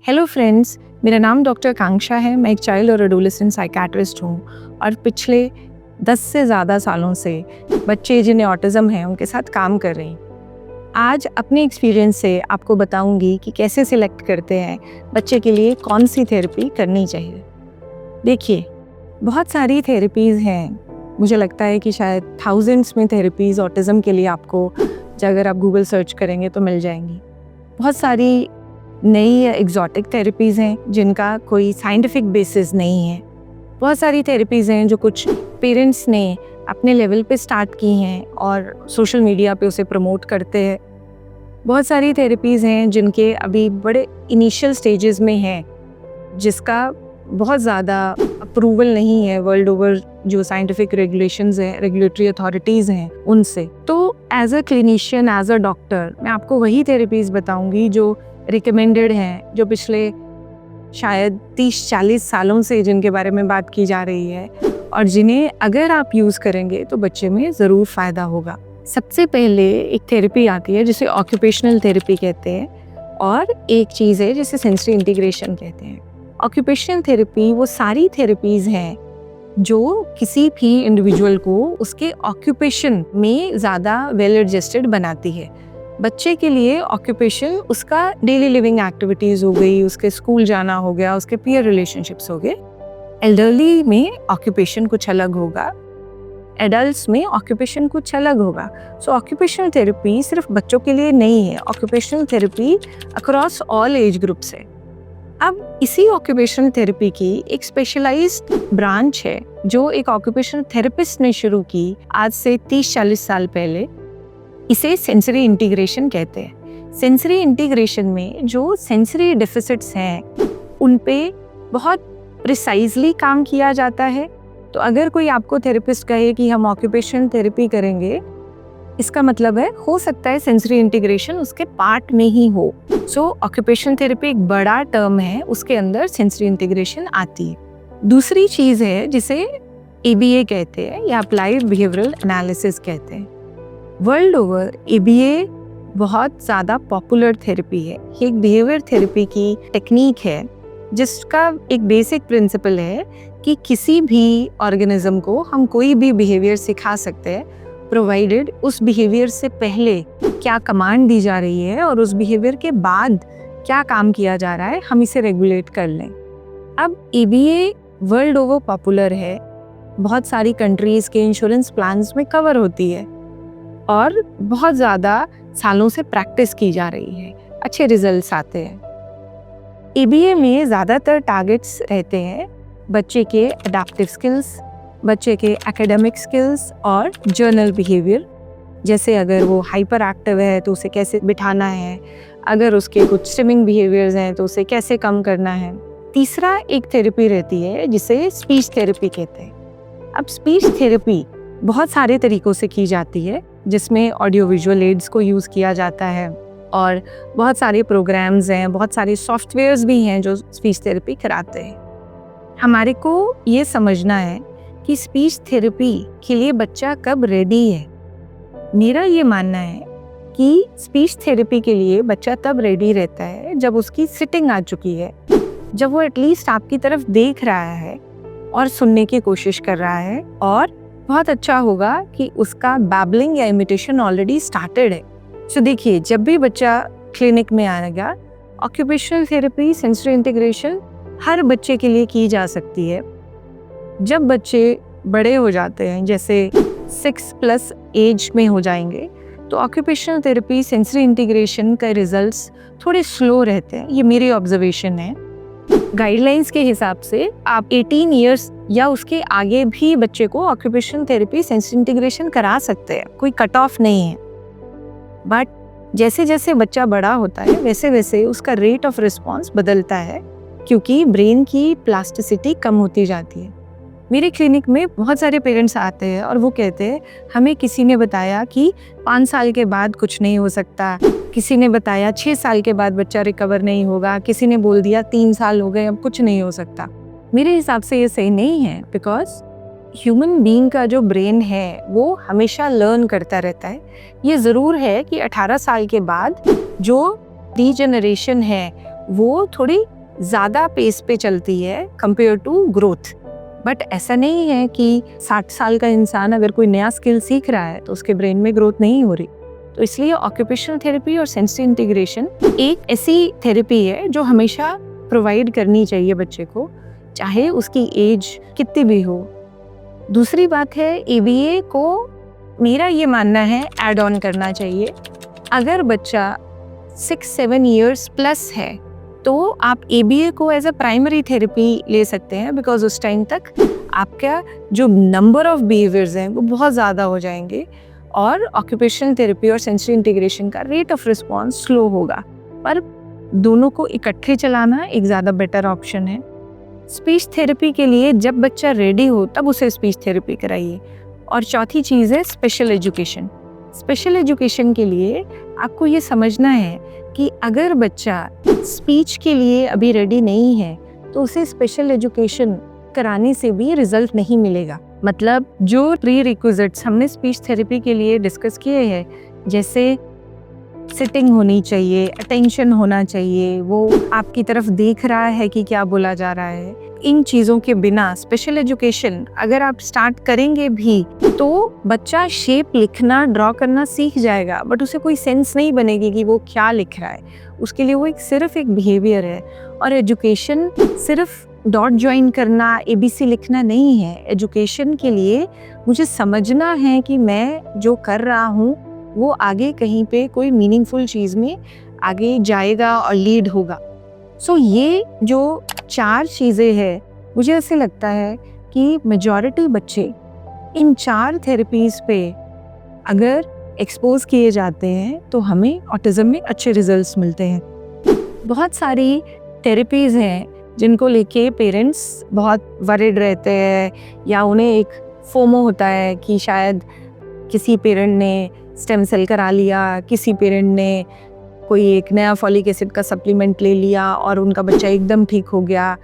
Hello friends, मेरा नाम doctor आकांक्षा है। मैं एक चाइल्ड और एडोलेसेंट साइकेट्रिस्ट हूँ और पिछले 10 से ज़्यादा सालों से बच्चे जिन्हें ऑटिज़म है उनके साथ काम कर रही हूँ। आज अपने एक्सपीरियंस से आपको बताऊँगी कि कैसे सिलेक्ट करते हैं बच्चे के लिए कौन सी थेरेपी करनी चाहिए। देखिए, बहुत सारी थेरेपीज़ हैं। मुझे लगता है कि शायद थाउजेंड्स में थेरेपीज़ ऑटिज़म के लिए आपको अगर आप गूगल सर्च करेंगे तो मिल जाएंगी। बहुत सारी नई एग्जॉटिक थेरेपीज़ हैं जिनका कोई साइंटिफिक बेसिस नहीं है। बहुत सारी थेरेपीज़ हैं जो कुछ पेरेंट्स ने अपने लेवल पे स्टार्ट की हैं और सोशल मीडिया पे उसे प्रमोट करते हैं। बहुत सारी थेरेपीज़ हैं जिनके अभी बड़े इनिशियल स्टेजेस में हैं, जिसका बहुत ज़्यादा अप्रूवल नहीं है वर्ल्ड ओवर जो साइंटिफिक रेगुलेशंस हैं, रेगुलेटरी अथॉरिटीज़ हैं उनसे। तो as a clinician, as a doctor, मैं आपको वही थेरेपीज़ बताऊँगी जो रिकमेंडेड हैं, जो पिछले शायद 30-40 सालों से जिनके बारे में बात की जा रही है और जिन्हें अगर आप यूज़ करेंगे तो बच्चे में ज़रूर फ़ायदा होगा। सबसे पहले एक थेरेपी आती है जिसे ऑक्यूपेशनल थेरेपी कहते हैं और एक चीज़ है जिसे सेंसरी इंटीग्रेशन कहते हैं। ऑक्यूपेशनल थेरेपी वो सारी थेरेपीज़ हैं जो किसी भी इंडिविजुअल को उसके ऑक्यूपेशन में ज़्यादा वेल एडजस्टेड बनाती है। बच्चे के लिए ऑक्यूपेशन उसका डेली लिविंग एक्टिविटीज़ हो गई, उसके स्कूल जाना हो गया, उसके पीयर रिलेशनशिप्स हो गए। एल्डरली में ऑक्यूपेशन कुछ अलग होगा, एडल्ट्स में ऑक्यूपेशन कुछ अलग होगा। सो ऑक्यूपेशनल थेरेपी सिर्फ बच्चों के लिए नहीं है, occupational therapy across all age groups है। अब इसी ऑक्यूपेशनल थेरेपी की एक स्पेशलाइज्ड ब्रांच है जो एक ऑक्यूपेशनल थेरेपिस्ट ने शुरू की आज से 30-40 साल पहले। इसे सेंसरी इंटीग्रेशन कहते हैं। सेंसरी इंटीग्रेशन में जो सेंसरी डेफिसिट्स हैं उन पे बहुत प्रिसाइजली काम किया जाता है। तो अगर कोई आपको थेरेपिस्ट कहे कि हम ऑक्यूपेशनल थेरेपी करेंगे, इसका मतलब है हो सकता है सेंसरी इंटीग्रेशन उसके पार्ट में ही हो। सो ऑक्यूपेशनल थेरेपी एक बड़ा टर्म है, उसके अंदर सेंसरी इंटीग्रेशन आती है। दूसरी चीज़ है जिसे ABA कहते हैं या अप्लाइड बिहेवियरल एनालिसिस कहते हैं। वर्ल्ड ओवर ABA बहुत ज़्यादा पॉपुलर थेरेपी है। ये एक बिहेवियर थेरेपी की टेक्निक है जिसका एक बेसिक प्रिंसिपल है कि किसी भी ऑर्गेनिज्म को हम कोई भी बिहेवियर सिखा सकते हैं, प्रोवाइडेड उस बिहेवियर से पहले क्या कमांड दी जा रही है और उस बिहेवियर के बाद क्या काम किया जा रहा है हम इसे रेगुलेट कर लें। अब ABA वर्ल्ड ओवर पॉपुलर है, बहुत सारी कंट्रीज़ के इंश्योरेंस प्लान्स में कवर होती है और बहुत ज़्यादा सालों से प्रैक्टिस की जा रही है, अच्छे रिजल्ट्स आते हैं। ABA में ज़्यादातर टारगेट्स रहते हैं बच्चे के एडाप्टिव स्किल्स, बच्चे के एकेडमिक स्किल्स और जर्नल बिहेवियर। जैसे अगर वो हाइपर एक्टिव है तो उसे कैसे बिठाना है, अगर उसके कुछ स्ट्रिमिंग बिहेवियर्स हैं तो उसे कैसे कम करना है। तीसरा एक थेरेपी रहती है जिसे स्पीच थेरेपी कहते हैं। अब स्पीच थेरेपी बहुत सारे तरीक़ों से की जाती है, जिसमें ऑडियो विजुअल एड्स को यूज़ किया जाता है और बहुत सारे प्रोग्राम्स हैं, बहुत सारे सॉफ्टवेयर्स भी हैं जो स्पीच थेरेपी कराते हैं। हमारे को ये समझना है कि स्पीच थेरेपी के लिए बच्चा कब रेडी है। मेरा ये मानना है कि स्पीच थेरेपी के लिए बच्चा तब रेडी रहता है जब उसकी सिटिंग आ चुकी है, जब वो एटलीस्ट आपकी तरफ देख रहा है और सुनने की कोशिश कर रहा है, और बहुत अच्छा होगा कि उसका बैबलिंग या इमिटेशन ऑलरेडी स्टार्टेड है। सो देखिए, जब भी बच्चा क्लिनिक में आएगा, ऑक्यूपेशनल थेरेपी, सेंसरी इंटीग्रेशन हर बच्चे के लिए की जा सकती है। जब बच्चे बड़े हो जाते हैं, जैसे 6+ एज में हो जाएंगे, तो ऑक्यूपेशनल थेरेपी, सेंसरी इंटीग्रेशन का रिजल्ट्स थोड़े स्लो रहते हैं। ये मेरी ऑब्जर्वेशन है। गाइडलाइंस के हिसाब से आप 18 इयर्स या उसके आगे भी बच्चे को ऑक्यूपेशनल थेरेपी, सेंसरी इंटीग्रेशन करा सकते हैं, कोई कट ऑफ नहीं है। बट जैसे जैसे बच्चा बड़ा होता है वैसे वैसे उसका रेट ऑफ रिस्पॉन्स बदलता है, क्योंकि ब्रेन की प्लास्टिसिटी कम होती जाती है। मेरे क्लिनिक में बहुत सारे पेरेंट्स आते हैं और वो कहते हैं हमें किसी ने बताया कि 5 साल के बाद कुछ नहीं हो सकता, किसी ने बताया 6 साल के बाद बच्चा रिकवर नहीं होगा, किसी ने बोल दिया 3 साल हो गए अब कुछ नहीं हो सकता। मेरे हिसाब से ये सही नहीं है, बिकॉज ह्यूमन बीइंग का जो ब्रेन है वो हमेशा लर्न करता रहता है। ये ज़रूर है कि 18 साल के बाद जो डीजेनरेशन है वो थोड़ी ज़्यादा पेस पे चलती है कंपेयर टू ग्रोथ। बट ऐसा नहीं है कि 60 साल का इंसान अगर कोई नया स्किल सीख रहा है तो उसके ब्रेन में ग्रोथ नहीं हो रही। तो इसलिए ऑक्यूपेशनल थेरेपी और सेंसरी इंटीग्रेशन एक ऐसी थेरेपी है जो हमेशा प्रोवाइड करनी चाहिए बच्चे को, चाहे उसकी एज कितनी भी हो। दूसरी बात है, ABA को मेरा ये मानना है ऐड ऑन करना चाहिए। अगर बच्चा 6-7 ईयर्स प्लस है तो आप ABA को एज अ प्राइमरी थेरेपी ले सकते हैं, बिकॉज उस टाइम तक आपका जो नंबर ऑफ बिहेवियर्स हैं वो बहुत ज़्यादा हो जाएंगे और ऑक्यूपेशनल थेरेपी और सेंसरी इंटीग्रेशन का रेट ऑफ रिस्पॉन्स स्लो होगा। पर दोनों को इकट्ठे चलाना एक ज़्यादा बेटर ऑप्शन है। स्पीच थेरेपी के लिए जब बच्चा रेडी हो तब उसे स्पीच थेरेपी कराइए। और चौथी चीज़ है स्पेशल एजुकेशन। स्पेशल एजुकेशन के लिए आपको ये समझना है कि अगर बच्चा स्पीच के लिए अभी रेडी नहीं है तो उसे स्पेशल एजुकेशन कराने से भी रिजल्ट नहीं मिलेगा। मतलब जो प्री रिक्विजिट्स हमने स्पीच थेरेपी के लिए डिस्कस किए हैं, जैसे सिटिंग होनी चाहिए, अटेंशन होना चाहिए, वो आपकी तरफ देख रहा है कि क्या बोला जा रहा है, इन चीज़ों के बिना स्पेशल एजुकेशन अगर आप स्टार्ट करेंगे भी तो बच्चा शेप लिखना, ड्रॉ करना सीख जाएगा, बट उसे कोई सेंस नहीं बनेगी कि वो क्या लिख रहा है। उसके लिए वो सिर्फ एक बिहेवियर है। और एजुकेशन सिर्फ डॉट ज्वाइन करना, ABC लिखना नहीं है। एजुकेशन के लिए मुझे समझना है कि मैं जो कर रहा हूँ वो आगे कहीं पे कोई मीनिंगफुल चीज़ में आगे जाएगा और लीड होगा। सो ये जो 4 चीज़ें हैं, मुझे ऐसे लगता है कि मेजॉरिटी बच्चे इन 4 थेरेपीज़ पे अगर एक्सपोज किए जाते हैं तो हमें ऑटिज़म में अच्छे रिजल्ट्स मिलते हैं। बहुत सारी थेरेपीज़ हैं जिनको लेके पेरेंट्स बहुत वरिड रहते हैं, या उन्हें एक फोमो होता है कि शायद किसी पेरेंट ने स्टेम सेल करा लिया, किसी पेरेंट ने कोई एक नया फॉलिक एसिड का सप्लीमेंट ले लिया और उनका बच्चा एकदम ठीक हो गया।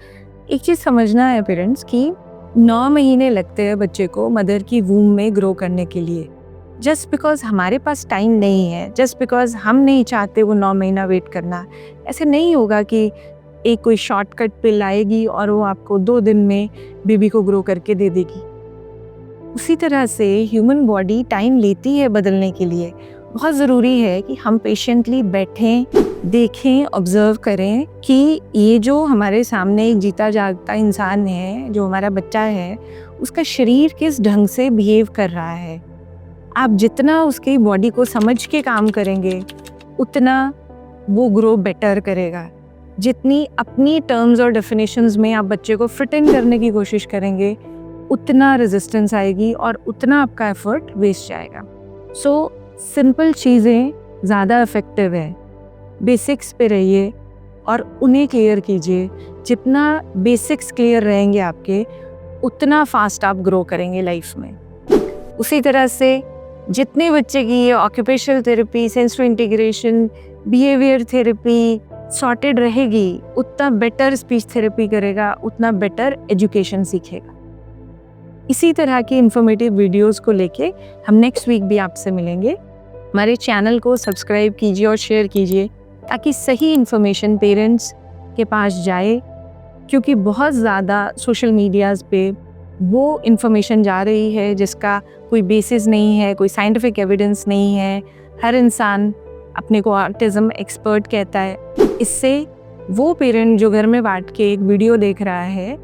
एक चीज़ समझना है पेरेंट्स कि 9 महीने लगते हैं बच्चे को मदर की वूम में ग्रो करने के लिए। जस्ट बिकॉज हमारे पास टाइम नहीं है, जस्ट बिकॉज हम नहीं चाहते वो 9 महीना वेट करना, ऐसे नहीं होगा कि एक कोई शॉर्टकट पिल आएगी और वो आपको 2 दिन में बेबी को ग्रो करके दे देगी। उसी तरह से ह्यूमन बॉडी टाइम लेती है बदलने के लिए। बहुत ज़रूरी है कि हम पेशेंटली बैठें, देखें, ऑब्जर्व करें कि ये जो हमारे सामने एक जीता जागता इंसान है, जो हमारा बच्चा है, उसका शरीर किस ढंग से बिहेव कर रहा है। आप जितना उसकी बॉडी को समझ के काम करेंगे उतना वो ग्रो बेटर करेगा। जितनी अपनी टर्म्स और डेफिनेशंस में आप बच्चे को फिट इन करने की कोशिश करेंगे उतना रेजिस्टेंस आएगी और उतना आपका एफर्ट वेस्ट जाएगा। सो सिंपल चीज़ें ज़्यादा इफ़ेक्टिव है। बेसिक्स पे रहिए और उन्हें क्लियर कीजिए। जितना बेसिक्स क्लियर रहेंगे आपके, उतना फास्ट आप ग्रो करेंगे लाइफ में। उसी तरह से जितने बच्चे की ये occupational therapy, sensory integration, behaviour therapy sorted रहेगी, उतना बेटर स्पीच थेरेपी करेगा, उतना बेटर एजुकेशन सीखेगा। इसी तरह की इंफॉर्मेटिव वीडियोस को लेके हम नेक्स्ट वीक भी आपसे मिलेंगे। हमारे चैनल को सब्सक्राइब कीजिए और शेयर कीजिए ताकि सही इन्फॉर्मेशन पेरेंट्स के पास जाए, क्योंकि बहुत ज़्यादा सोशल मीडियाज़ पे वो इन्फॉर्मेशन जा रही है जिसका कोई बेसिस नहीं है, कोई साइंटिफिक एविडेंस नहीं है। हर इंसान अपने को ऑटिज़म एक्सपर्ट कहता है। इससे वो पेरेंट जो घर में बैठ के एक वीडियो देख रहा है,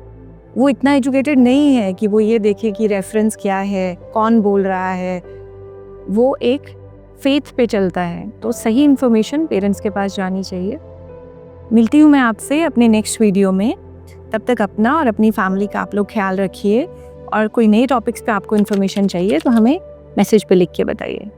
वो इतना एजुकेटेड नहीं है कि वो ये देखे कि रेफरेंस क्या है, कौन बोल रहा है। वो एक फेथ पे चलता है। तो सही इन्फॉर्मेशन पेरेंट्स के पास जानी चाहिए। मिलती हूँ मैं आपसे अपने नेक्स्ट वीडियो में। तब तक अपना और अपनी फैमिली का आप लोग ख्याल रखिए, और कोई नए टॉपिक्स पे आपको इन्फॉर्मेशन चाहिए तो हमें मैसेज पे लिख के बताइए।